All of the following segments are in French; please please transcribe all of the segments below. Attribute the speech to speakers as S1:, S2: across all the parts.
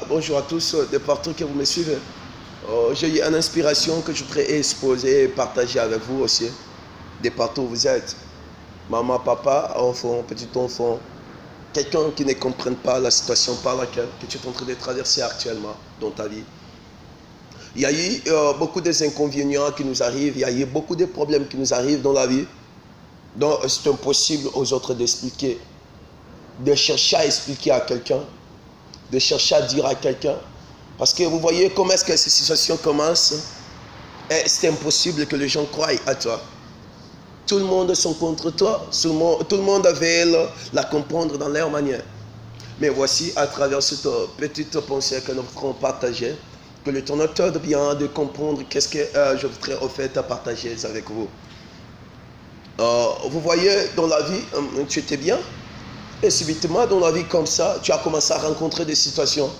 S1: Bonjour à tous, de partout que vous me suivez. J'ai eu une inspiration que je voudrais exposer et partager avec vous aussi, de partout où vous êtes. Maman, papa, enfant, petit enfant, quelqu'un qui ne comprenne pas la situation par laquelle que tu es en train de traverser actuellement dans ta vie. Il y a eu beaucoup d'inconvénients qui nous arrivent, il y a eu beaucoup de problèmes qui nous arrivent dans la vie, dont c'est impossible aux autres d'expliquer, de chercher à expliquer à quelqu'un, de chercher à dire à quelqu'un. Parce que vous voyez comment est-ce que ces situations commencent. Et c'est impossible que les gens croient à toi. Tout le monde sont contre toi. Tout le monde veut la comprendre dans leur manière. Mais voici, à travers cette petite pensée que nous voudrons partager, que le temps de bien de comprendre qu'est-ce que je voudrais au fait partager avec vous. Vous voyez, dans la vie, tu étais bien. Et subitement, dans la vie comme ça, tu as commencé à rencontrer des situations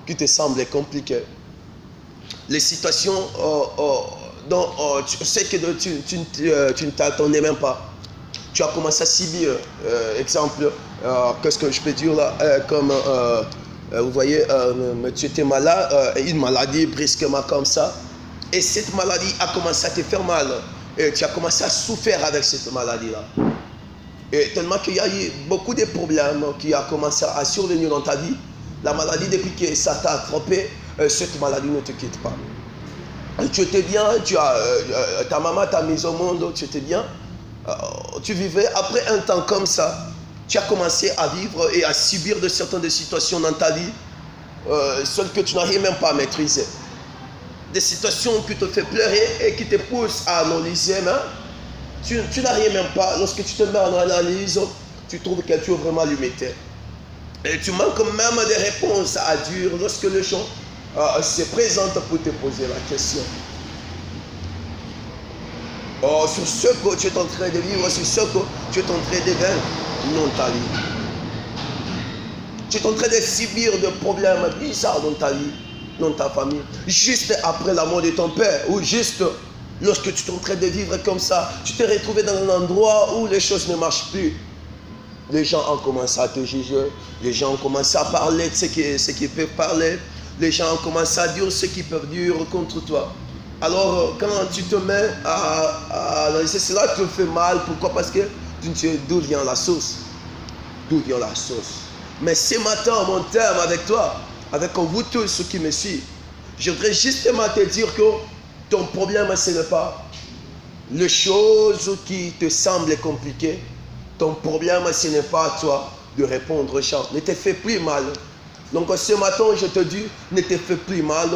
S1: qui te semblaient compliquées. Les situations dont tu sais que tu ne t'attendais même pas. Tu as commencé à subir, exemple, qu'est-ce que je peux dire là, comme, vous voyez, tu étais malade, une maladie brusquement comme ça, et cette maladie a commencé à te faire mal, et tu as commencé à souffrir avec cette maladie-là. Et tellement qu'il y a eu beaucoup de problèmes qui ont commencé à survenir dans ta vie, la maladie, depuis que ça t'a attrapé, cette maladie ne te quitte pas. Tu étais bien, ta maman t'a mis au monde, tu étais bien, tu vivais. Après un temps comme ça, tu as commencé à vivre et à subir de certaines situations dans ta vie, celles que tu n'arrives même pas à maîtriser. Des situations qui te font pleurer et qui te poussent à analyser, hein? Tu n'arrives même pas, lorsque tu te mets en analyse, tu trouves que tu es vraiment limité. Et tu manques même des réponses à dire lorsque les gens se présentent pour te poser la question. Sur ce que tu es en train de vivre, sur ce que tu es en train de vivre dans ta vie. Tu es en train de subir des problèmes bizarres dans ta vie, dans ta famille. Juste après la mort de ton père, ou juste lorsque tu es en train de vivre comme ça, tu t'es retrouvé dans un endroit où les choses ne marchent plus. Les gens ont commencé à te juger, les gens ont commencé à parler de ce qu'ils peuvent parler, les gens ont commencé à dire ce qu'ils peuvent dire contre toi. Alors, quand tu te mets à cela te fait mal. Pourquoi? Parce que tu ne sais d'où vient la source. D'où vient la source. Mais ce matin, mon terme avec toi, avec vous tous ceux qui me suivent, je voudrais justement te dire que ton problème, ce n'est pas les choses qui te semblent compliquées. Ton problème, ce n'est pas à toi de répondre aux gens. Ne te fais plus mal. Donc ce matin, je te dis, ne te fais plus mal.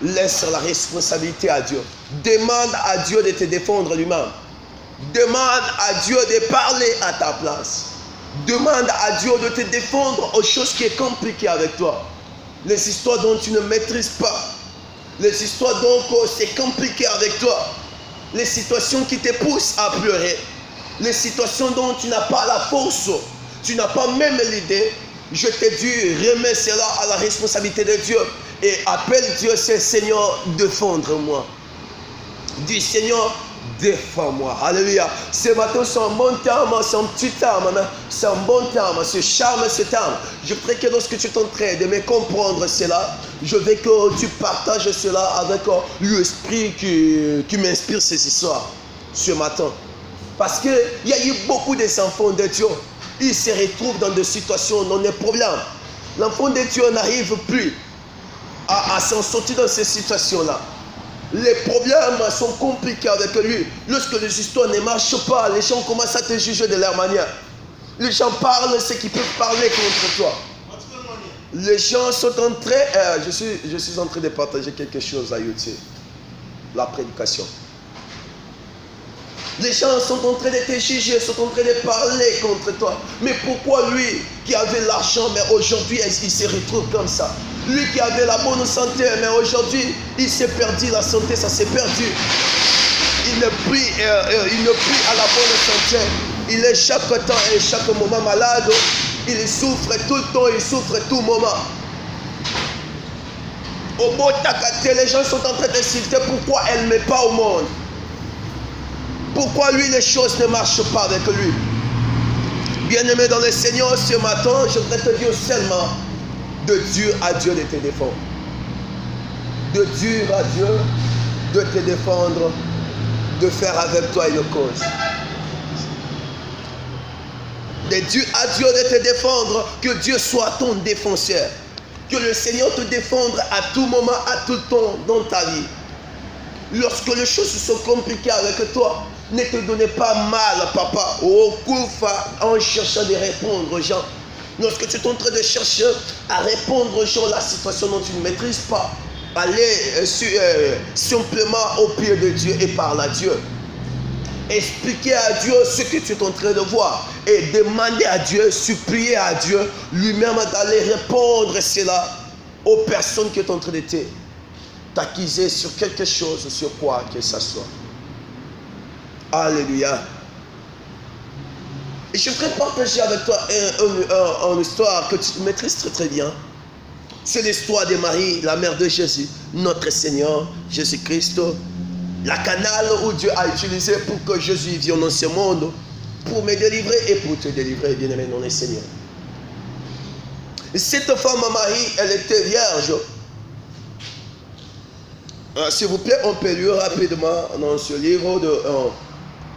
S1: Laisse la responsabilité à Dieu. Demande à Dieu de te défendre lui-même. Demande à Dieu de parler à ta place. Demande à Dieu de te défendre aux choses qui sont compliquées avec toi. Les histoires dont tu ne maîtrises pas. Les histoires dont c'est compliqué avec toi. Les situations qui te poussent à pleurer. Les situations dont tu n'as pas la force. Tu n'as pas même l'idée. Je te dis, remets cela à la responsabilité de Dieu. Et appelle Dieu, c'est Seigneur, défendre-moi. Dis Seigneur, défends-moi. Alléluia. Ce matin, c'est un bon terme, c'est un petit terme, c'est un bon terme, c'est charme, ce terme. Je prie que lorsque tu es en train de me comprendre cela, je veux que tu partages cela avec l'esprit qui m'inspire ces histoires ce matin. Parce qu'il y a eu beaucoup d'enfants de Dieu. Ils se retrouvent dans des situations, dans des problèmes. L'enfant de Dieu n'arrive plus à s'en sortir dans ces situations-là. Les problèmes sont compliqués avec lui. Lorsque les histoires ne marchent pas, les gens commencent à te juger de leur manière. Les gens parlent ce qu'ils peuvent parler contre toi. Les gens sont en train... je suis en train de partager quelque chose à YouTube. La prédication. Les gens sont en train de te juger, sont en train de parler contre toi. Mais pourquoi lui qui avait l'argent, mais aujourd'hui il se retrouve comme ça? Lui qui avait la bonne santé, mais aujourd'hui il s'est perdu, la santé ça s'est perdu. Il ne prie à la bonne santé. Il est chaque temps et chaque moment malade. Il souffre tout le temps, il souffre tout moment. Au beau Takate, les gens sont en train d'insulter pourquoi elle ne met pas au monde. Pourquoi lui les choses ne marchent pas avec lui? Bien-aimé dans le Seigneur, ce matin, je voudrais te dire seulement de dur à Dieu de te défendre. De dur à Dieu de te défendre, de faire avec toi une cause. De dur à Dieu de te défendre, que Dieu soit ton défenseur. Que le Seigneur te défende à tout moment, à tout temps dans ta vie. Lorsque les choses sont compliquées avec toi, ne te donnez pas mal, papa, au coufa, en cherchant de répondre aux gens. Lorsque tu es en train de chercher à répondre aux gens la situation dont tu ne maîtrises pas, allez simplement au pied de Dieu et parle à Dieu. Expliquez à Dieu ce que tu es en train de voir et demandez à Dieu, suppliez à Dieu lui-même d'aller répondre cela aux personnes qui sont en train de t'accuser sur quelque chose, sur quoi que ce soit. Alléluia. Et je voudrais partager avec toi une histoire que tu maîtrises très très bien. C'est l'histoire de Marie, la mère de Jésus, notre Seigneur Jésus-Christ. La canal où Dieu a utilisé pour que Jésus vienne dans ce monde, pour me délivrer et pour te délivrer, bien-aimé dans le Seigneur. Cette femme Marie, elle était vierge. S'il vous plaît, on peut lire rapidement dans ce livre de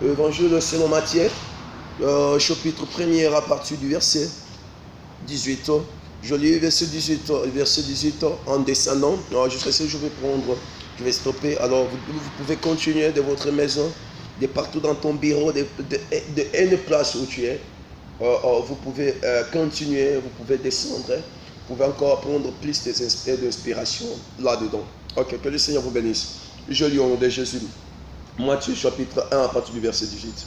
S1: l'Évangile selon Matthieu, chapitre 1er à partir du verset 18. Je lis verset 18 en descendant. Je vais stopper. Alors vous pouvez continuer de votre maison, de partout dans ton bureau, de une place où tu es. Vous pouvez continuer, vous pouvez descendre. Vous pouvez encore prendre plus d'inspiration là-dedans. Ok, que le Seigneur vous bénisse. Je lis au nom de Jésus. Matthieu chapitre 1 à partir du verset 18.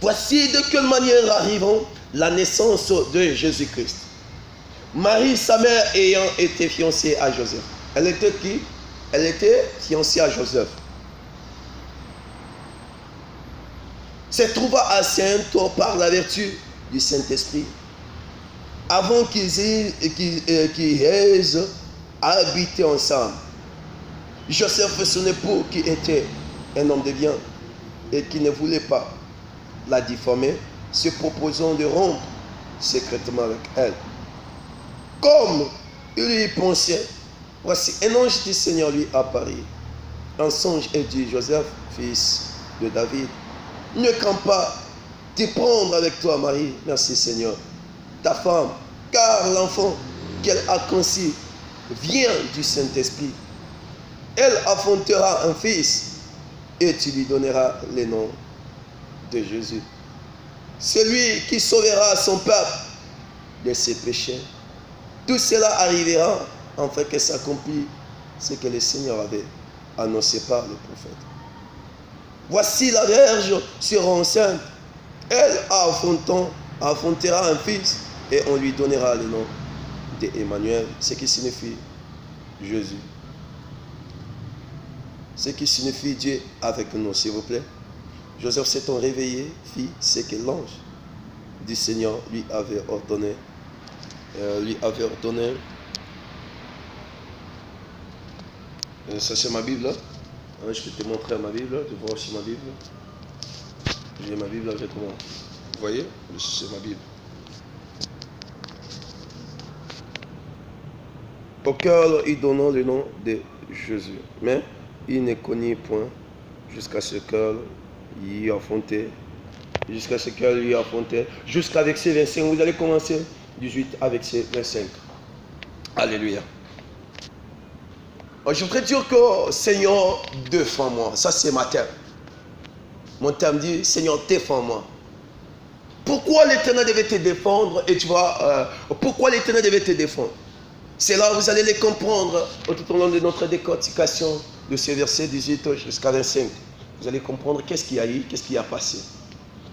S1: Voici de quelle manière arrive la naissance de Jésus-Christ. Marie, sa mère, ayant été fiancée à Joseph. Elle était qui? Elle était fiancée à Joseph. Se trouva enceinte par la vertu du Saint-Esprit. Avant qu'ils aient habité ensemble. Joseph, son époux, qui était un homme de bien et qui ne voulait pas la diffamer, se proposant de rompre secrètement avec elle. Comme il y pensait, voici un ange du Seigneur lui apparut. Un songe et dit: Joseph, fils de David, ne crains pas de prendre avec toi Marie, merci Seigneur, ta femme, car l'enfant qu'elle a conçu vient du Saint-Esprit. Elle enfantera un fils et tu lui donneras le nom de Jésus. Celui qui sauvera son peuple de ses péchés. Tout cela arrivera afin que s'accomplisse ce que le Seigneur avait annoncé par le prophète. Voici la Vierge sera enceinte. Elle enfantera un fils et on lui donnera le nom d'Emmanuel, ce qui signifie Jésus. Ce qui signifie Dieu avec nous, s'il vous plaît. Joseph s'étant réveillé, fit ce que l'ange du Seigneur lui avait ordonné. Ça c'est ma Bible. Je peux te montrer ma Bible. Tu vois aussi ma Bible. J'ai ma Bible avec moi. Vous voyez? C'est ma Bible. Au cœur, il donna le nom de Jésus. Mais il ne connut point jusqu'à ce qu'elle y affrontait. Jusqu'à verset 25. Vous allez commencer 18 avec ces 25. Alléluia. Je voudrais dire que Seigneur, défends-moi. Ça, c'est ma terme. Mon terme dit, Seigneur, défends-moi. Pourquoi l'Éternel devait te défendre? Et tu vois, pourquoi l'Éternel devait te défendre? C'est là où vous allez les comprendre tout au long de notre décortication de ces versets 18 jusqu'à 25. Vous allez comprendre qu'est-ce qu'il y a eu, qu'est-ce qui a passé.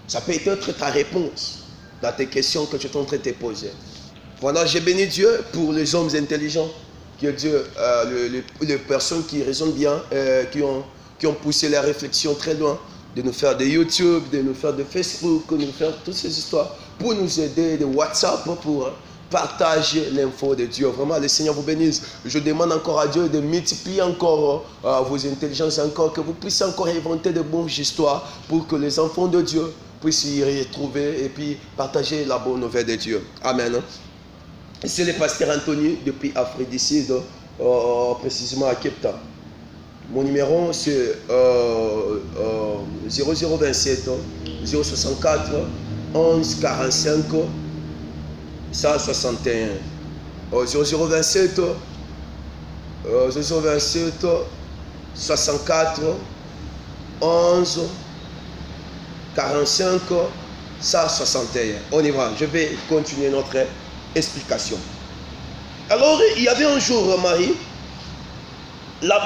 S1: Ça peut être ta réponse dans tes questions que tu es en train de te poser. Voilà, j'ai béni Dieu pour les hommes intelligents, que Dieu, les personnes qui raisonnent bien, qui ont poussé la réflexion très loin, de nous faire de YouTube, de nous faire de Facebook, de nous faire toutes ces histoires, pour nous aider, de WhatsApp, pour partager l'info de Dieu. Vraiment, le Seigneur vous bénisse. Je demande encore à Dieu de multiplier encore vos intelligences, encore que vous puissiez encore inventer de bonnes histoires pour que les enfants de Dieu puissent y retrouver et puis partager la bonne nouvelle de Dieu. Amen. C'est le pasteur Anthony depuis Afrique précisément à Cape Town. Mon numéro c'est 0027 064 11 45 161. 0027 64 11 45 161. On y va. Je vais continuer notre explication. Alors, il y avait un jour Marie.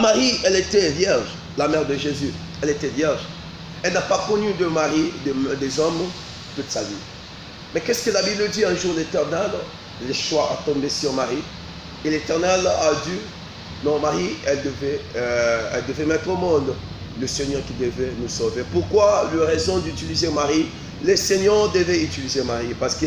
S1: Marie, elle était vierge, la mère de Jésus. Elle était vierge. Elle n'a pas connu de mari, des hommes, toute sa vie. Mais qu'est-ce que la Bible dit? Un jour, l'Éternel, le choix a tombé sur Marie. Et l'Éternel a dit, non, Marie, elle devait mettre au monde le Seigneur qui devait nous sauver. Pourquoi la raison d'utiliser Marie? Le Seigneur devait utiliser Marie. Parce que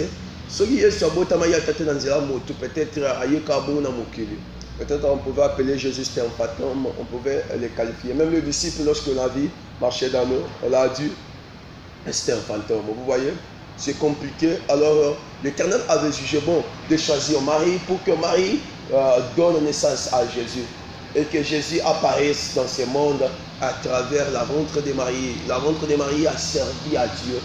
S1: peut-être on pouvait appeler Jésus c'était un fantôme, on pouvait les qualifier. Même le disciple, lorsque la vie marchait dans nous, on a dit c'était un fantôme. Vous voyez, c'est compliqué. Alors l'Éternel avait jugé bon de choisir Marie pour que Marie donne naissance à Jésus et que Jésus apparaisse dans ce monde à travers la ventre de Marie. La ventre de Marie a servi à Dieu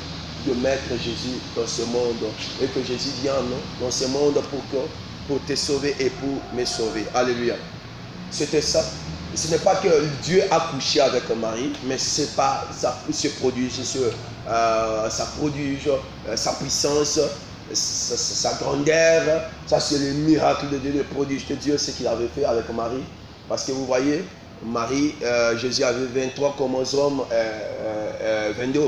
S1: de mettre Jésus dans ce monde et que Jésus vienne dans ce monde pour te sauver et pour me sauver. Alléluia. C'était ça. Ce n'est pas que Dieu a couché avec Marie, mais c'est pas ça se produit, ça produit sa puissance, sa grandeur. Ça c'est le miracle de Dieu, le prodige de Dieu, ce qu'il avait fait avec Marie. Parce que vous voyez, Marie, Jésus avait 23 chromosomes, 22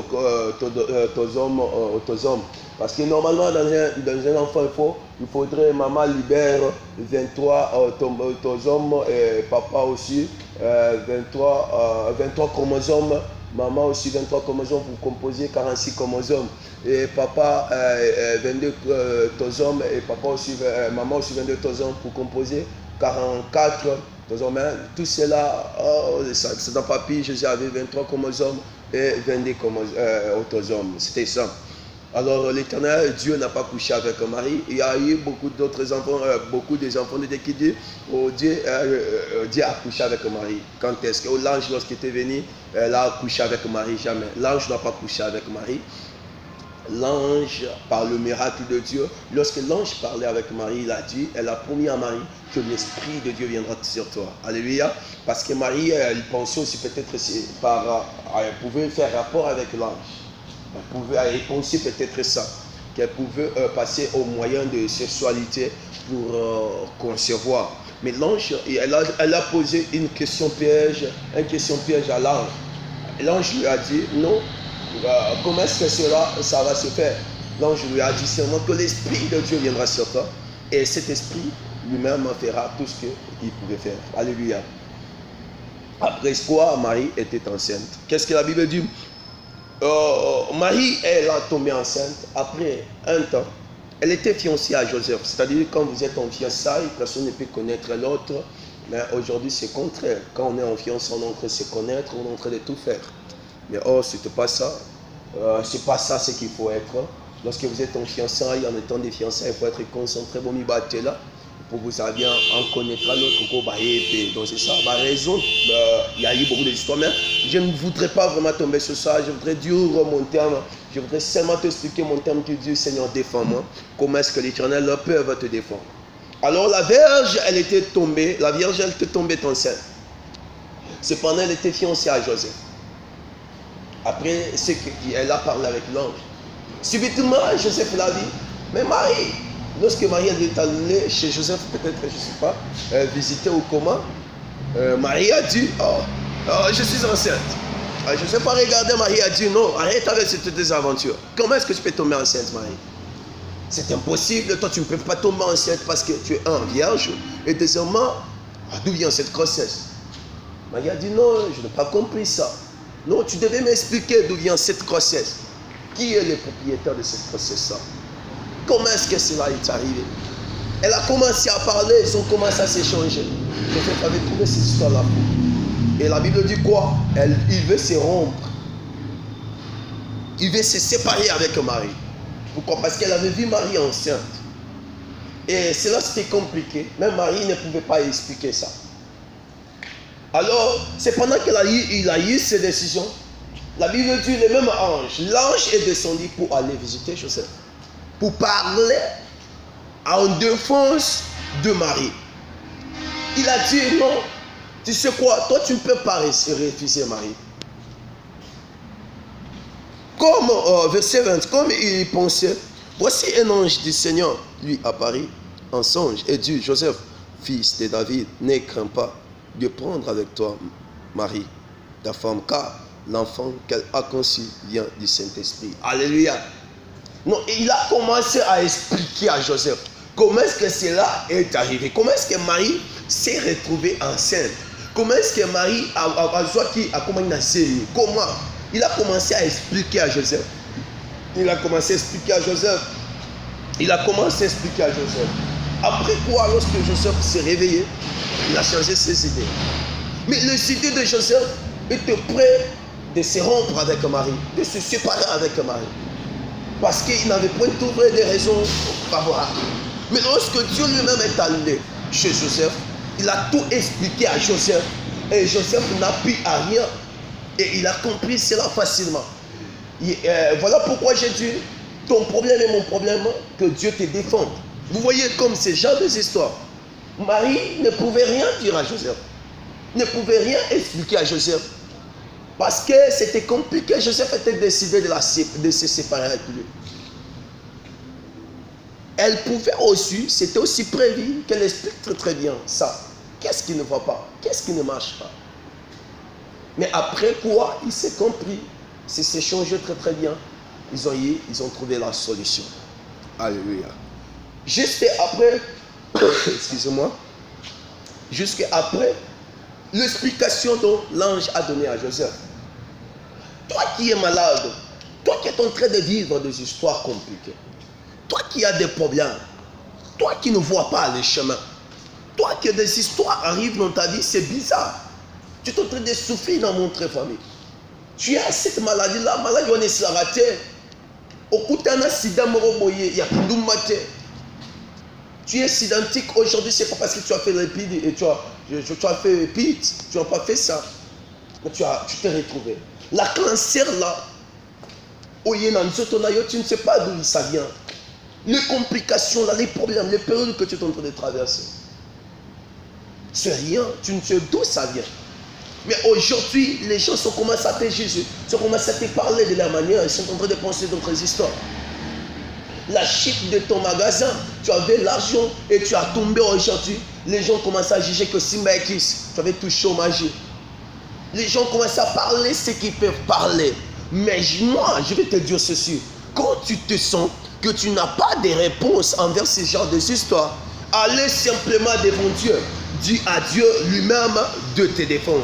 S1: autosomes. Parce que normalement, dans un enfant, il faudrait, maman libère 23 autosomes et papa aussi 23 chromosomes. Maman aussi 23 chromosomes pour composer 46 chromosomes. Et papa 22 autosomes et maman aussi 22 autosomes pour composer 44 autosomes. Tout cela, c'est dans papy, Jésus avait 23 chromosomes et 22 autosomes. C'était ça. Alors l'Éternel, Dieu n'a pas couché avec Marie. Il y a eu beaucoup d'autres enfants, beaucoup des enfants de Dieu qui disent, Dieu a couché avec Marie. Quand est-ce que l'ange, lorsqu'il était venu, elle a couché avec Marie? Jamais. L'ange n'a pas couché avec Marie. L'ange, par le miracle de Dieu, lorsque l'ange parlait avec Marie, il a dit, elle a promis à Marie que l'Esprit de Dieu viendra sur toi. Alléluia. Parce que Marie, elle pensait aussi peut-être, elle pouvait faire rapport avec l'ange. Elle pensait peut-être ça, qu'elle pouvait passer au moyen de sexualité pour concevoir. Mais l'ange, elle a posé une question piège à l'ange. L'ange lui a dit, non, comment est-ce que ça va se faire? L'ange lui a dit seulement que l'Esprit de Dieu viendra sur toi. Et cet Esprit lui-même fera tout ce qu'il pouvait faire. Alléluia. Après quoi, Marie était enceinte. Qu'est-ce que la Bible dit? Marie, elle a tombé enceinte après un temps. Elle était fiancée à Joseph. C'est-à-dire quand vous êtes en fiançailles, personne ne peut connaître l'autre. Mais aujourd'hui, c'est contraire. Quand on est en fiançailles, on est en train de se connaître, on est en train de tout faire. Mais c'était pas ça. C'est pas ça ce qu'il faut être. Lorsque vous êtes en fiançailles, en étant des fiançailles, il faut être concentré. Bon, il là. Pour vous savoir en connaître l'autre. Donc c'est ça. Ma raison, il y a eu beaucoup d'histoires, mais je ne voudrais pas vraiment tomber sur ça. Je voudrais dire mon terme. Je voudrais seulement t'expliquer mon terme qui dit Seigneur, défends-moi. Comment est-ce que l'Éternel peut te défendre? Alors la Vierge, elle était tombée enceinte. Cependant, elle était fiancée à Joseph. Après, elle a parlé avec l'ange. Subitement, Joseph l'a dit. Mais Marie, lorsque Marie est allée chez Joseph, peut-être, je ne sais pas, visiter ou comment, Marie a dit, je suis enceinte. Joseph a regardé Marie a dit, non, arrête avec cette désaventure. Comment est-ce que tu peux tomber enceinte, Marie? C'est impossible, toi tu ne peux pas tomber enceinte parce que tu es vierge. Et deuxièmement, d'où vient cette grossesse? Marie a dit, non, je n'ai pas compris ça. Non, tu devais m'expliquer d'où vient cette grossesse. Qui est le propriétaire de cette grossesse-là? Comment est-ce que cela est arrivé? Elle a commencé à parler, ils ont commencé à s'échanger. Joseph avait trouvé cette histoire-là. Et la Bible dit quoi? Il veut se rompre. Il veut se séparer avec Marie. Pourquoi? Parce qu'elle avait vu Marie enceinte. Et cela c'était compliqué. Même Marie ne pouvait pas expliquer ça. Alors, c'est pendant qu'il a eu ses décisions, la Bible dit le même ange. L'ange est descendu pour aller visiter Joseph. Pour parler en défense de Marie. Il a dit non, tu sais quoi, toi tu ne peux pas refuser Marie. Comme, verset 20, comme il pensait, voici un ange du Seigneur lui apparut en songe et dit, Joseph, fils de David, ne crains pas de prendre avec toi Marie, ta femme, car l'enfant qu'elle a conçu vient du Saint-Esprit. Alléluia. Non, il a commencé à expliquer à Joseph comment est-ce que cela est arrivé. Comment est-ce que Marie s'est retrouvée enceinte. Comment est-ce que Marie a comment il a commencé à expliquer à Joseph. Il a commencé à expliquer à Joseph. Après quoi, lorsque Joseph s'est réveillé, il a changé ses idées. Mais les idées de Joseph étaient prêts de se rompre avec Marie, de se séparer avec Marie. Parce qu'il n'avait point trouvé des raisons favorables. Mais lorsque Dieu lui-même est allé chez Joseph, il a tout expliqué à Joseph. Et Joseph n'a pu à rien. Et il a compris cela facilement. Voilà pourquoi j'ai dit, ton problème est mon problème, que Dieu te défende. Vous voyez comme ces genres d'histoires. Marie ne pouvait rien dire à Joseph. Ne pouvait rien expliquer à Joseph. Parce que c'était compliqué. Joseph était décidé de se séparer avec lui. Elle pouvait aussi, c'était aussi prévu qu'elle explique très très bien ça. Qu'est-ce qui ne va pas? Qu'est-ce qui ne marche pas? Mais après quoi, il s'est compris. C'est changé très très bien. Ils ont trouvé la solution. Alléluia. Juste après, excusez-moi, jusqu'à après l'explication dont l'ange a donnée à Joseph. Toi qui es malade, toi qui es en train de vivre des histoires compliquées, toi qui as des problèmes, toi qui ne vois pas les chemins, toi qui des histoires arrivent dans ta vie, c'est bizarre. Tu es en train de souffrir dans mon famille. Tu as cette maladie-là, maladie on est raté. Au coup d'un accident, il y a plus de maté. Tu es identique aujourd'hui, c'est pas parce que tu as fait l'épide et tu as fait pite, tu n'as pas fait ça. Mais tu t'es retrouvé. La cancer là, tu ne sais pas d'où ça vient. Les complications là, les problèmes, les périodes que tu es en train de traverser. C'est rien, tu ne sais d'où ça vient. Mais aujourd'hui, les gens sont commencé à te Jésus, sont commencé à te parler de la manière, ils sont en train de penser d'autres histoires. La chute de ton magasin, tu avais l'argent et tu as tombé aujourd'hui. Les gens commencent à juger que Simba X, tu avais touché au magie. Les gens commencent à parler ce qu'ils peuvent parler. Mais moi, je vais te dire ceci. Quand tu te sens que tu n'as pas de réponse envers ce genre d'histoires, allez simplement devant Dieu. Dis à Dieu lui-même de te défendre.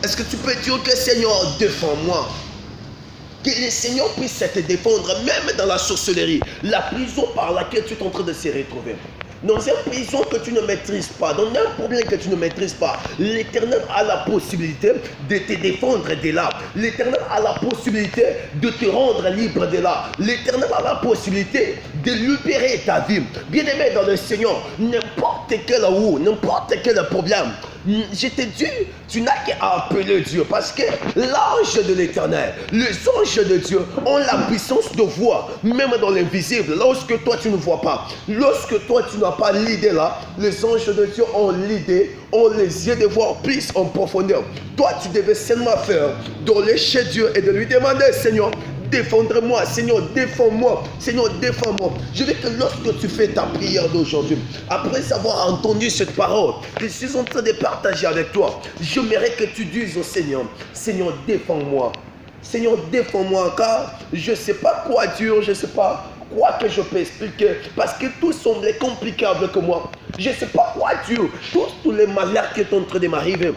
S1: Est-ce que tu peux dire que Seigneur, défends-moi? Que le Seigneur puisse te défendre, même dans la sorcellerie, la prison par laquelle tu es en train de se retrouver. Dans une prison que tu ne maîtrises pas, dans un problème que tu ne maîtrises pas, l'Éternel a la possibilité de te défendre de là. L'Éternel a la possibilité de te rendre libre de là. L'Éternel a la possibilité de libérer ta vie. Bien-aimé dans le Seigneur, n'importe quel problème, je te dis, tu n'as qu'à appeler Dieu parce que l'ange de l'Éternel, les anges de Dieu ont la puissance de voir, même dans l'invisible, lorsque toi tu ne vois pas. Lorsque toi tu n'as pas l'idée là, les anges de Dieu ont l'idée, ont les yeux de voir plus en profondeur. Toi tu devais seulement faire d'aller chez Dieu et de lui demander, Seigneur, défendre-moi, Seigneur, défends-moi, Seigneur, défends-moi. Je veux que lorsque tu fais ta prière d'aujourd'hui, après avoir entendu cette parole que je suis en train de partager avec toi, j'aimerais que tu dises au Seigneur, Seigneur, défends-moi. Seigneur, défends-moi, car je ne sais pas quoi dire, je ne sais pas quoi que je peux expliquer, parce que tout semblait compliqué avec moi. Je ne sais pas quoi dire, tous les malheurs qui sont en train de m'arriver.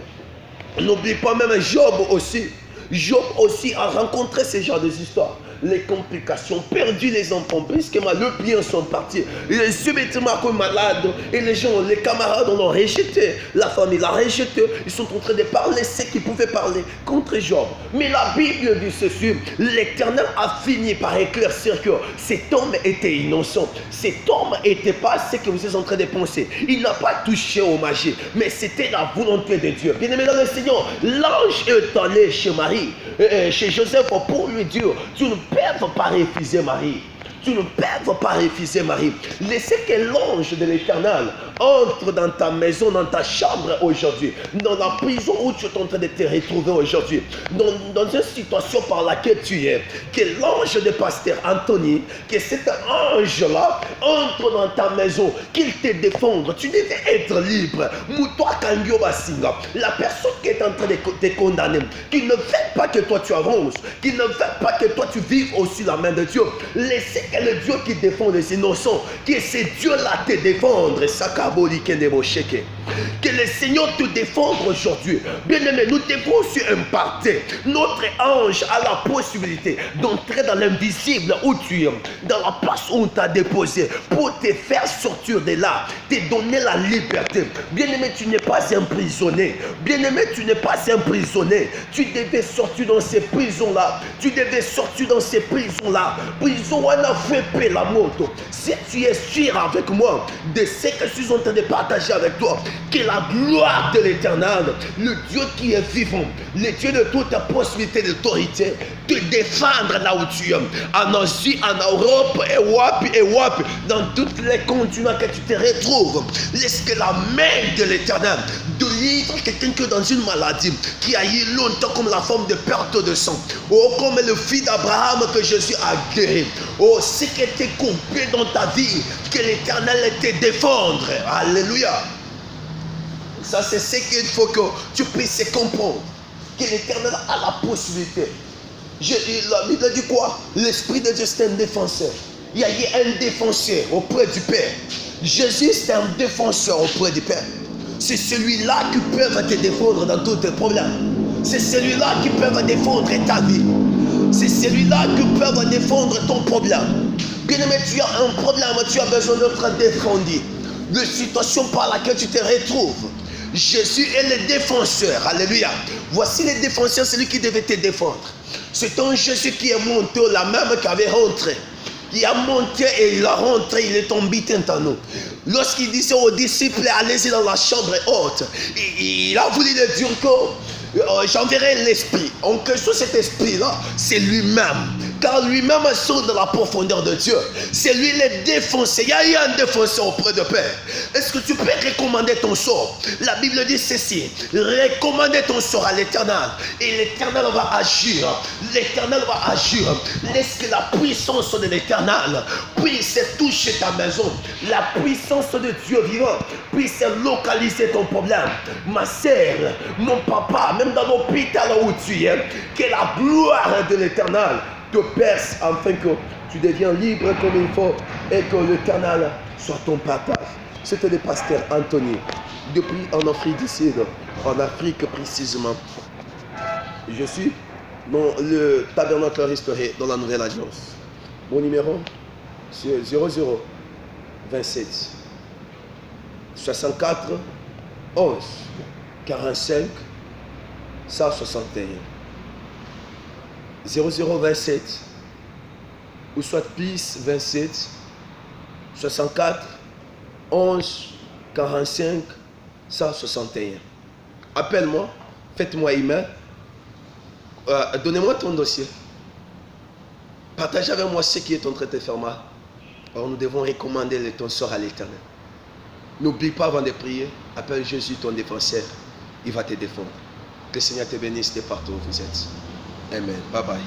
S1: N'oublie pas même Job aussi. Job aussi a rencontré ce genre d'histoires. les complications, perdu les enfants, puisque le bien sont partis. Il est subitement comme malade et les gens, les camarades, on l'a rejeté. La famille l'a rejeté. Ils sont en train de parler ce qu'ils pouvaient parler contre Job. Mais la Bible dit ceci, l'Éternel a fini par éclaircir que cet homme était innocent. Cet homme n'était pas ce que vous êtes en train de penser. Il n'a pas touché au magie, mais c'était la volonté de Dieu. Bien aimé dans le Seigneur, l'ange est allé chez Marie, chez Joseph, pour lui dire, tu ne peux pas refuser Marie. Tu ne peux pas refuser Marie. Laissez que l'ange de l'Éternel entre dans ta maison, dans ta chambre aujourd'hui, dans la prison où tu es en train de te retrouver aujourd'hui, dans une situation par laquelle tu es. Que l'ange de pasteur Anthony, que cet ange-là entre dans ta maison, qu'il te défende. Tu devais être libre. Moutoua Kangyo Basinga, la personne qui est en train de te condamner, qui ne veut pas que toi tu avances, qui ne veut pas que toi tu vives aussi la main de Dieu. Laissez que le Dieu qui défend les innocents, que ce Dieu-là te défendre. Que le Seigneur te défende aujourd'hui. Bien-aimé, nous devons aussi imparter. Notre ange a la possibilité d'entrer dans l'invisible où tu es, dans la place où on t'a déposé, pour te faire sortir de là, te donner la liberté. Bien-aimé, tu n'es pas emprisonné. Bien-aimé, tu n'es pas emprisonné. Tu devais sortir dans ces prisons-là. Tu devais sortir dans ces prisons-là. Prison où on a fait paix la moto. Si tu es sûr avec moi de ce que je suis en train de partager avec toi, que la gloire de l'Éternel, le Dieu qui est vivant, le Dieu de toute possibilité d'autorité, te défendre là où tu es, en Asie, en Europe, et wap, dans tous les continents que tu te retrouves. Laisse que la main de l'Éternel délivre quelqu'un qui est dans une maladie, qui a eu longtemps comme la forme de perte de sang, oh, comme le fils d'Abraham que Jésus a guéri. Oh, ce qui était coupé dans ta vie, que l'Éternel te défendre. Alléluia. Ça, c'est ce qu'il faut que tu puisses comprendre. Que l'Éternel a la possibilité. La Bible dit quoi? L'Esprit de Dieu, c'est un défenseur. Il y a eu un défenseur auprès du Père. Jésus, c'est un défenseur auprès du Père. C'est celui-là qui peut te défendre dans tous tes problèmes. C'est celui-là qui peut défendre ta vie. C'est celui-là qui peut défendre ton problème. Bien-aimé, tu as un problème, tu as besoin d'être défendu. De situation par laquelle tu te retrouves. Jésus est le défenseur. Alléluia. Voici le défenseur, celui qui devait te défendre. C'est un Jésus qui est monté, la même qui avait rentré. Il a monté et il a rentré, il est tombé en nous. Lorsqu'il disait aux disciples, allez-y dans la chambre haute, il a voulu leur dire que j'enverrai l'esprit. En question, cet esprit-là, c'est lui-même. Car lui-même sort de la profondeur de Dieu. C'est lui le défenseur. Il y a eu un défenseur auprès de Père. Est-ce que tu peux recommander ton sort? La Bible dit ceci. Recommandez ton sort à l'Éternel. Et l'Éternel va agir. L'Éternel va agir. Laisse que la puissance de l'Éternel puisse toucher ta maison. La puissance de Dieu vivant puisse localiser ton problème. Ma sœur, mon papa, même dans l'hôpital où tu es, que la gloire de l'Éternel te perce afin que tu deviens libre comme il faut et que l'Éternel soit ton partage. C'était le pasteur Anthony, depuis en Afrique du Sud, en Afrique précisément. Je suis dans le tabernacle restauré dans la Nouvelle Alliance. Mon numéro, c'est 0027 64 11 45 161. 0027 ou soit plus 27 64 11 45 161. Appelle-moi, faites-moi email, donnez-moi ton dossier, partagez avec moi ce qui est en train de te faire mal. Alors nous devons recommander ton sort à l'Éternel. N'oublie pas avant de prier, appelle Jésus ton défenseur, il va te défendre. Que le Seigneur te bénisse de partout où vous êtes. Amen. Bye bye.